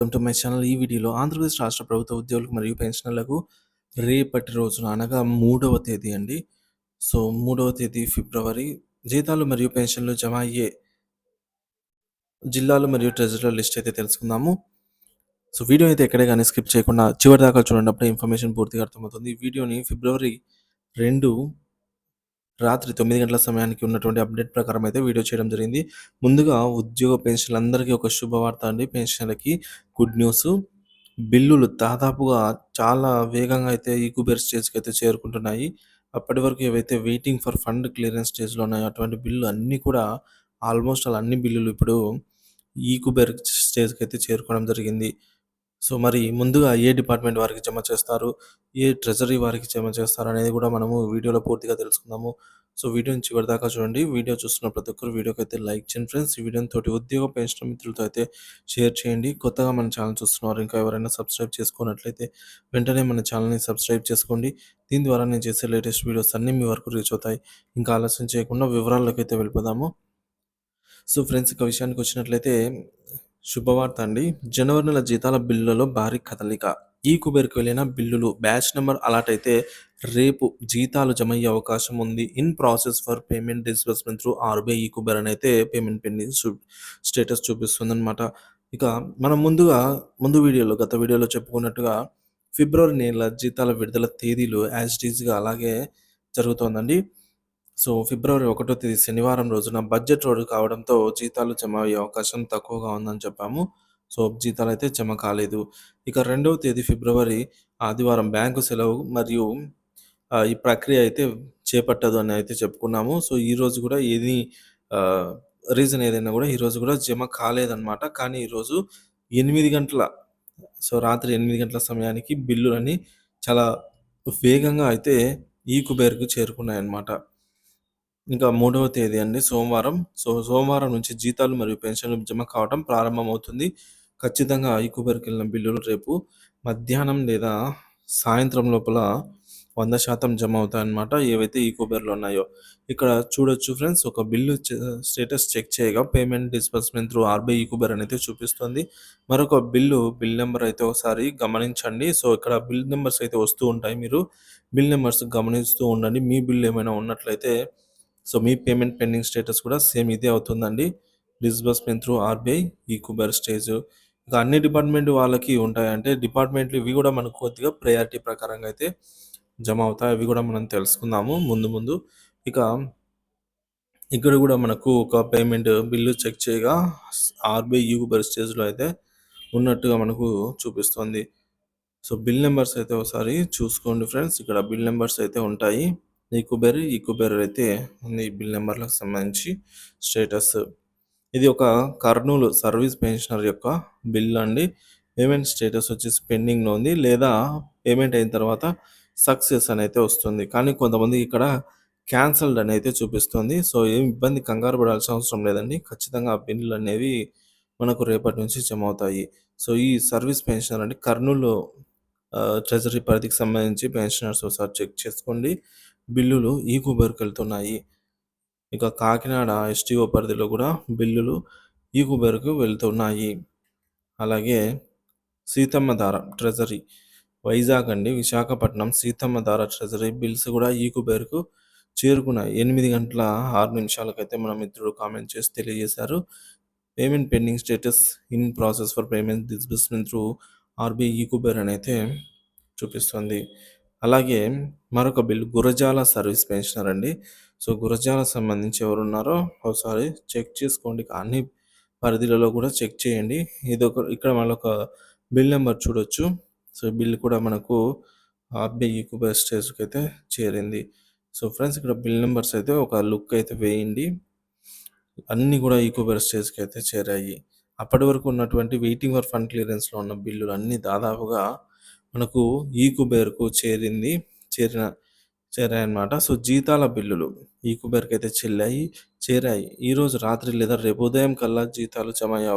Welcome to my channel. ఈ వీడియోలో ఆంధ్రప్రదేశ్ రాష్ట్ర ప్రభుత్వ ఉద్యోగులకు మరియు పెన్షనర్లకు రేపటి రోజున అనగా 3వ తేదీ అండి. సో 3వ తేదీ ఫిబ్రవరి జీతాలు మరియు పెన్షన్లు జమ అయ్యే జిల్లాలు మరియు ట్రెజరీల లిస్ట్ అయితే తెలుసుకుందాము. సో వీడియో అయితే ఎక్కడే కానీ స్కిప్ చేయకుండా చివరి దాకా చూడండి. అప్పుడే ఇన్ఫర్మేషన్ పూర్తిగా అర్థమవుతుంది. ఈ వీడియోని ఫిబ్రవరి 2 రాత్రి 9 గంటల సమయానికి ఉన్నటువంటి అప్డేట్ ప్రకారం అయితే వీడియో చేయడం జరిగింది. ముందుగా ఉద్యోగ పెన్షన్లందరికీ ఒక శుభవార్త అండి. పెన్షన్లకి గుడ్ న్యూస్. బిల్లులు దాదాపుగా చాలా వేగంగా అయితే ఈక్యుబేర్ స్టేజ్‌కి అయితే చేరుకుంటున్నాయి. అప్పటి వరకు ఏవైతే వెయిటింగ్ ఫర్ ఫండ్ క్లియరెన్స్ స్టేజ్‌లో ఉన్నాయో అటువంటి బిల్లులు అన్నీ కూడా ఆల్మోస్ట్ ఆల్ అన్ని బిల్లులు ఇప్పుడు ఈక్యుబేర్ స్టేజ్‌కి అయితే చేరుకోవడం జరిగింది. సో, మరి ముందుగా ఏ డిపార్ట్‌మెంట్ వారికి జమ చేస్తారు? ఏ ట్రెజరీ వారికి జమ చేస్తారు? అనేది కూడా మనము వీడియోలో పూర్తిగా తెలుసుకుందాము. సో, వీడియోని చివరిదాకా చూడండి. వీడియో చూస్తున్న ప్రతి ఒక్కరు వీడియోకైతే లైక్ చేయండి ఫ్రెండ్స్. ఈ వీడియోని తోటి ఉద్యోగ పెన్షన్ మిత్రులతో అయితే షేర్ చేయండి. కొత్తగా మన ఛానల్ చూస్తున్నవారు ఇంకా ఎవరైనా సబ్స్క్రైబ్ చేసుకోనట్లయితే వెంటనే మన ఛానల్‌ని సబ్స్క్రైబ్ చేసుకోండి. దీని ద్వారా నేను చేసే లేటెస్ట్ వీడియోస్ అన్నీ మీ వరకు రీచ్ అవుతాయి. ఇంకా ఆలస్యం చేయకుండా వివరాల్లోకైతే వెళ్ళిపోదాము. సో ఫ్రెండ్స్, ఇక విషయానికొచ్చినట్లయితే శుభవార్త అండి. జనవరి నెల జీతాల బిల్లులలో భారీ కదలిక. ఈ కుబేర్‌కి వెళ్ళిన బిల్లులు బ్యాచ్ నంబర్ అలాట్ అయితే రేపు జీతాలు జమయ్యే అవకాశం ఉంది. In process for payment disbursement through RBI ఈ కుబేర్ అనైతే పేమెంట్ పెండింగ్ స్టేటస్ చూపిస్తుందనమాట. ఇక మనం ముందు వీడియోలో గత వీడియోలో చెప్పుకున్నట్టుగా ఫిబ్రవరి నెల జీతాల విడుదల తేదీలు యాజ్ ఇట్ ఈస్‌గా అలాగే జరుగుతోందండి. సో, ఫిబ్రవరి 1 తేదీ శనివారం రోజున బడ్జెట్ రోజు కావడంతో జీతాలు జమ అయ్యే అవకాశం తక్కువగా ఉందని చెప్పాము. సో, జీతాలైతే జమ కాలేదు. ఇక 2వ తేదీ ఫిబ్రవరి ఆదివారం బ్యాంకు సెలవు మరియు ఈ ప్రక్రియ అయితే చేపట్టదు అని అయితే చెప్పుకున్నాము. సో, ఈరోజు కూడా ఆహ్, రీజన్ ఏదైనా కూడా ఈరోజు కూడా జమ కాలేదనమాట. కానీ ఈరోజు 8 గంటల రాత్రి 8 గంటల సమయానికి బిల్లులన్నీ చాలా వేగంగా అయితే ఈ కుబేర్‌కు చేరుకున్నాయన్నమాట. ఇంకా 3వ తేదీ అండి సోమవారం. సో, సోమవారం నుంచి జీతాలు మరియు పెన్షన్లు జమ కావడం ప్రారంభమవుతుంది. ఖచ్చితంగా ఈ కుబేర్‌కెళ్ళిన బిల్లులు రేపు మధ్యాహ్నం లేదా సాయంత్రం లోపల 100% జమ అవుతాయన్నమాట. ఏవైతే ఈ కుబేర్‌లో ఉన్నాయో. ఇక్కడ చూడొచ్చు ఫ్రెండ్స్, ఒక బిల్లు స్టేటస్ చెక్ చేయగా పేమెంట్ డిస్బర్స్‌మెంట్ త్రూ ఆర్‌బీఐ ఈ కుబేర్ అనైతే చూపిస్తుంది. మరొక బిల్ నంబర్ అయితే ఒకసారి గమనించండి. సో, ఇక్కడ బిల్ నంబర్స్ అయితే వస్తూ ఉంటాయి. మీరు బిల్ నంబర్స్ గమనిస్తూ ఉండండి. మీ బిల్ ఏమైనా ఉన్నట్లయితే సో, మీ పేమెంట్ పెండింగ్ స్టేటస్ కూడా సేమ్ ఇదే అవుతుందండి. డిస్బర్స్‌మెంట్ త్రూ ఆర్‌బీఐ ఈ కుబేర్ స్టేజ్. ఇక అన్ని డిపార్ట్‌మెంట్ వాళ్ళకి ఉంటాయి. అంటే డిపార్ట్‌మెంట్‌లు ఇవి కూడా మనకు కొద్దిగా ప్రయారిటీ ప్రకారంగా అయితే జమ అవుతాయి. అవి కూడా మనం తెలుసుకుందాము ముందు. ఇక ఇక్కడ కూడా మనకు ఒక పేమెంట్ బిల్లు చెక్ చేయగా ఆర్‌బీఐ ఈ కుబేర్ స్టేజ్‌లో అయితే ఉన్నట్టుగా మనకు చూపిస్తుంది. సో, బిల్ నంబర్స్ అయితే ఒకసారి చూసుకోండి ఫ్రెండ్స్. ఇక్కడ బిల్ నంబర్స్ అయితే ఉంటాయి. ఈ కుబేర్ అయితే ఉంది. ఈ బిల్ నంబర్‌లకు సంబంధించి స్టేటస్. ఇది ఒక కర్నూలు సర్వీస్ పెన్షనర్ యొక్క బిల్ అండి. పేమెంట్ స్టేటస్ వచ్చేసి పెండింగ్‌లో ఉంది. లేదా పేమెంట్ అయిన తర్వాత సక్సెస్ అని అయితే వస్తుంది. కానీ కొంతమందికి ఇక్కడ క్యాన్సెల్డ్ అని అయితే చూపిస్తుంది. సో, ఏం ఇబ్బంది కంగారు పడాల్సిన అవసరం లేదండి. ఖచ్చితంగా ఆ బిల్లులనేవి మనకు రేపటి నుంచి జమ అవుతాయి. సో, ఈ సర్వీస్ పెన్షనర్ అండి కర్నూలు ట్రెజరీ పరిధికి సంబంధించి పెన్షనర్స్ ఒకసారి చెక్ చేసుకోండి. బిల్లులు ఈ కుబేర్‌కెళ్తున్నాయి. ఇక కాకినాడ ఎస్టీఓ పరిధిలో కూడా బిల్లులు ఈ కుబేర్‌కు వెళ్తున్నాయి. అలాగే సీతమ్మధార ట్రెజరీ వైజాగ్ అండి, విశాఖపట్నం సీతమ్మధార ట్రెజరీ బిల్స్ కూడా ఈ కుబేర్‌కు చేరుకున్నాయి. 8 గంటల 6 నిమిషాలకైతే మన మిత్రుడు కామెంట్ చేసి తెలియజేశారు. Payment pending status in process for payment disbursement through RBI ఈ కుబేర్ అనైతే చూపిస్తుంది. అలాగే మరొక బిల్ గురజాల సర్వీస్ పెన్షనర్ అండి. సో, గురజాల సంబంధించి ఎవరున్నారో ఒకసారి చెక్ చేసుకోండి. అన్ని పరిధిలలో కూడా చెక్ చేయండి. ఇక్కడ మళ్ళొక బిల్ నంబర్ చూడొచ్చు. సో, బిల్ కూడా మనకు ఆర్‌బీఐ ఈక్యుబర్ స్టేజ్‌కి అయితే చేరింది. సో, ఫ్రెండ్స్, ఇక్కడ బిల్ నంబర్స్ అయితే ఒక లుక్ అయితే వేయండి. అన్నీ కూడా ఈక్యుబర్ స్టేజ్‌కి అయితే చేరాయి. అప్పటి వరకు ఉన్నటువంటి వెయిటింగ్ ఫర్ ఫండ్ క్లియరెన్స్‌లో ఉన్న బిల్లులు అన్నీ దాదాపుగా మనకు ఈ కుబేర్‌కు చేరిన చేరాయన్నమాట. సో, జీతాల బిల్లులు ఈ కుబేర్‌కైతే చేరాయి. ఈరోజు రాత్రి లేదా రేపు ఉదయం కల్లా జీతాలు జమ అయ్యే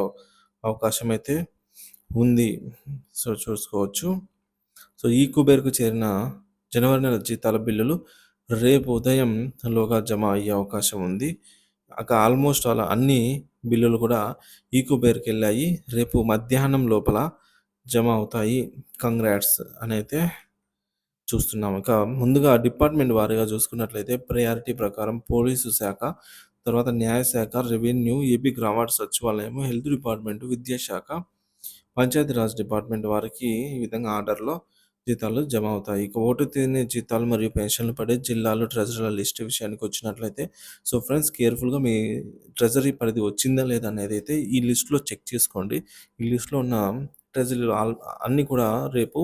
అవకాశం అయితే ఉంది. సో, చూసుకోవచ్చు. సో, ఈ కుబేర్‌కు చేరిన జనవరి నెల జీతాల బిల్లులు రేపు ఉదయం లోగా జమ అయ్యే అవకాశం ఉంది. ఆల్మోస్ట్ అలా అన్ని బిల్లులు కూడా ఈకోబేర్‌కెళ్ళాయి. రేపు మధ్యాహ్నం లోపల జమ అవుతాయి. కంగ్రాట్స్ అనైతే చూస్తున్నాం. ఇక ముందుగా డిపార్ట్‌మెంట్ వారీగా చూసుకున్నట్లయితే ప్రయారిటీ ప్రకారం పోలీసు శాఖ, తర్వాత న్యాయశాఖ, రెవెన్యూ, ఏపీ గ్రామ సచివాలయము, హెల్త్ డిపార్ట్‌మెంట్, విద్యాశాఖ, పంచాయతీరాజ్ డిపార్ట్‌మెంట్ వారికి ఈ విధంగా ఆర్డర్‌లో జీతాలు జమ అవుతాయి. ఇక ఓటు తేదీన జీతాలు మరియు పెన్షన్లు పడే జిల్లాలు, ట్రెజరీల లిస్ట్ విషయానికి వచ్చినట్లయితే సో ఫ్రెండ్స్ కేర్‌ఫుల్‌గా మీ ట్రెజరీ పరిధి వచ్చిందా లేదా అనేదైతే ఈ లిస్ట్‌లో చెక్ చేసుకోండి. ఈ లిస్ట్‌లో ఉన్న ట్రెజరీలు అన్నీ కూడా రేపు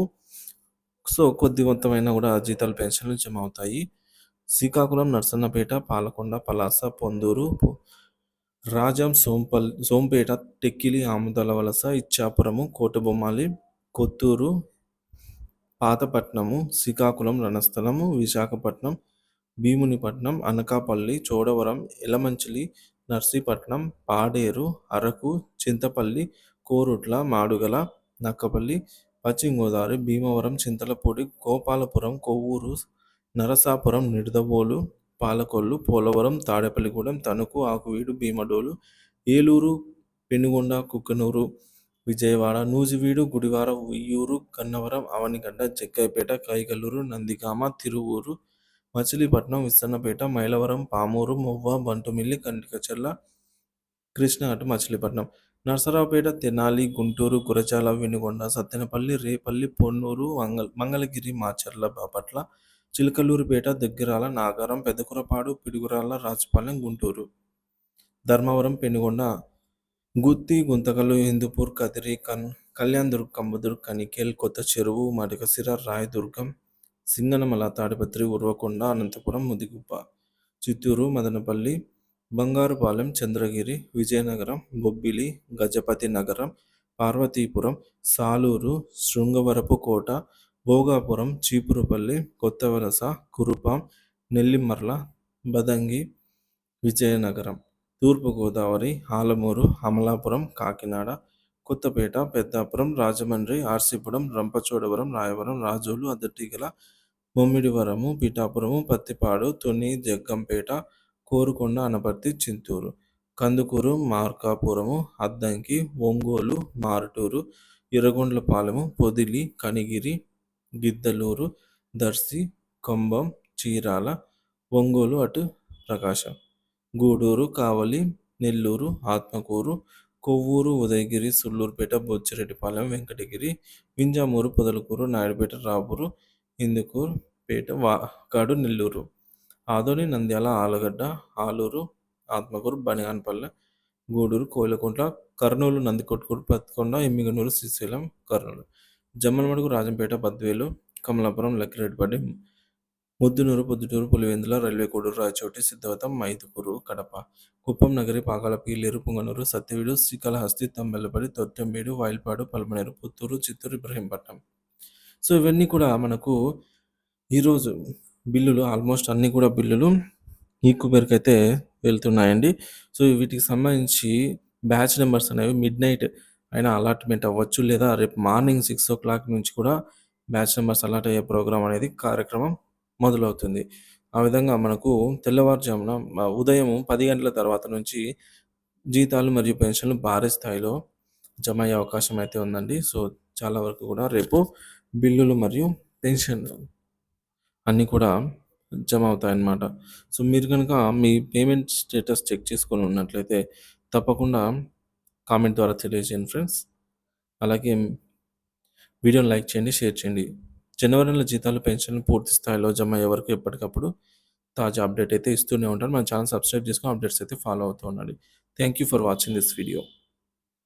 సో కొద్ది మొత్తమైనా కూడా జీతాలు, పెన్షన్లు జమ అవుతాయి. శ్రీకాకుళం, నర్సన్నపేట, పాలకొండ, పలాస, పొందూరు, రాజాం, సోంపేట, టెక్కిలి, ఆముదాల వలస, ఇచ్చాపురము, కోటబొమ్మాలి, కొత్తూరు, పాతపట్నము, శ్రీకాకుళం, రణస్థలము, విశాఖపట్నం, భీమునిపట్నం, అనకాపల్లి, చోడవరం, యలమంచిలి, నర్సీపట్నం, పాడేరు, అరకు, చింతపల్లి, కోరుట్ల, మాడుగుల, నక్కపల్లి, పశ్చిమ గోదావరి, భీమవరం, చింతలపూడి, గోపాలపురం, కొవ్వూరు, నరసాపురం, నిడదవోలు, పాలకొల్లు, పోలవరం, తాడేపల్లిగూడెం, తణుకు, ఆకువీడు, భీమడోలు, ఏలూరు, పెనుగొండ, కుక్కునూరు, విజయవాడ, నూజివీడు, గుడివార, ఉయ్యూరు, గన్నవరం, అవనిగడ్డ, జగ్గయ్యపేట, కైకలూరు, నందిగామ, తిరువూరు, మచిలీపట్నం, విస్సన్నపేట, మైలవరం, పామూరు, మువ్వ, బంటుమిల్లి, కండ్రికచర్ల, కృష్ణఘట్ట, మచిలీపట్నం, నరసరావుపేట, తెనాలి, గుంటూరు, గురజాల, వినుగొండ, సత్తెనపల్లి, రేపల్లి, పొన్నూరు, మంగళగిరి, మాచర్ల, బాపట్ల, చిలకలూరిపేట, దగ్గరాల, నాగారం, పెదకురపాడు, పిడుగురాళ్ళ, రాజపాలెం, గుంటూరు, ధర్మవరం, పెనుగొండ, గుత్తి, గుంతకల్లు, హిందూపూర్, కదిరి, కళ్యాణదుర్గ్, కంబదుర్గ్, కనికేల్, కొత్త చెరువు, మడకసిర, రాయదుర్గం, సింగనమల, తాడిపత్రి, ఉర్వకొండ, అనంతపురం, ముదిగుబ్బ, చిత్తూరు, మదనపల్లి, బంగారుపాలెం, చంద్రగిరి, విజయనగరం, బొబ్బిలి, గజపతి నగరం, పార్వతీపురం, సాలూరు, శృంగవరపుకోట, భోగాపురం, చీపురుపల్లి, కొత్తవలస, కురుపాం, నెల్లిమర్ల, బదంగి, విజయనగరం, తూర్పుగోదావరి, ఆలమూరు, అమలాపురం, కాకినాడ, కొత్తపేట, పెద్దాపురం, రాజమండ్రి, ఆర్సీపురం, రంపచోడవరం, రాయవరం, రాజోలు, అద్దెటీగల, ముమ్మిడివరము, పిఠాపురము, పత్తిపాడు, తుని, జగ్గంపేట, కోరుకొండ, అనపర్తి, చింతూరు, కందుకూరు, మార్కాపురము, అద్దంకి, ఒంగోలు, మారుటూరు, ఇరగొండ్లపాలెము, పొదిలి, కనిగిరి, గిద్దలూరు, దర్శి, కంబం, చీరాల, ఒంగోలు అటు ప్రకాశం, గూడూరు, కావలి, నెల్లూరు, ఆత్మకూరు, కొవ్వూరు, ఉదయగిరి, సుళ్లూరుపేట, బొచ్చిరెడ్డిపాలెం, వెంకటగిరి, వింజమూరు, పొదలకూరు, నాయుడుపేట, రాపూరు, ఇందుకూరు, పేట, వాకాడు, నెల్లూరు, ఆదోని, నంద్యాల, ఆలగడ్డ, ఆలూరు, ఆత్మకూరు, బనిగానపల్లె, గూడూరు, కోయిలకుంట్ల, కర్నూలు, నందికొట్కూరు, పత్తికొండ, ఎమ్మిగనూరు, శ్రీశైలం, కర్నూలు, జమ్మలమడుగు, రాజంపేట, బద్వేలు, కమలాపురం, లక్కిరెడ్డిపల్లి, ముద్దునూరు, పొద్దుటూరు, పులివెందుల, రైల్వే కోడూరు, రాయచోటి, సిద్ధవటం, మైదుకూరు, కడప, కుప్పం, నగరి, పాకాల, పీలేరు, పుంగనూరు, సత్యవీడు, శ్రీకాళహస్తి, తంబెల్లపల్లి, తొట్టెంబేడు, వాయిల్పాడు, పల్మనేరు, పుత్తూరు, చిత్తూరు, ఇబ్రహీంపట్నం. సో ఇవన్నీ కూడా మనకు ఈరోజు బిల్లులు ఆల్మోస్ట్ అన్నీ కూడా బిల్లులు ఈకోబేర్కి అయితే వెళ్తున్నాయండి. సో వీటికి సంబంధించి బ్యాచ్ నెంబర్స్ అనేవి మిడ్‌నైట్ అయినా అలాట్‌మెంట్ అవ్వచ్చు. లేదా రేపు మార్నింగ్ 6:00 నుంచి కూడా బ్యాచ్ నెంబర్స్ అలాట్ అయ్యే ప్రోగ్రామ్ అనేది కార్యక్రమం మొదలవుతుంది. ఆ విధంగా మనకు తెల్లవారుజామున ఉదయం 10 గంటల తర్వాత నుంచి జీతాలు మరియు పెన్షన్లు భారీ స్థాయిలో జమ అయ్యే అవకాశం అయితే ఉందండి. సో చాలా వరకు కూడా రేపు బిల్లులు మరియు పెన్షన్లు అన్నీ కూడా జమ అవుతాయన్నమాట. సో మీరు గనుక మీ పేమెంట్ స్టేటస్ చెక్ చేసుకొని ఉన్నట్లయితే తప్పకుండా కామెంట్ ద్వారా తెలియజేయండి ఫ్రెండ్స్. అలాగే వీడియోని లైక్ చేయండి, షేర్ చేయండి. జనవరి నెల జీతాలు, పెన్షన్లు పూర్తి స్థాయిలో జమ అయ్యే వరకు ఎప్పటికప్పుడు తాజా అప్డేట్ అయితే ఇస్తూనే ఉంటాను. మన ఛానల్ సబ్స్క్రైబ్ చేసుకొని అప్డేట్స్ అయితే ఫాలో అవుతూ ఉండండి. Thank you for watching this video.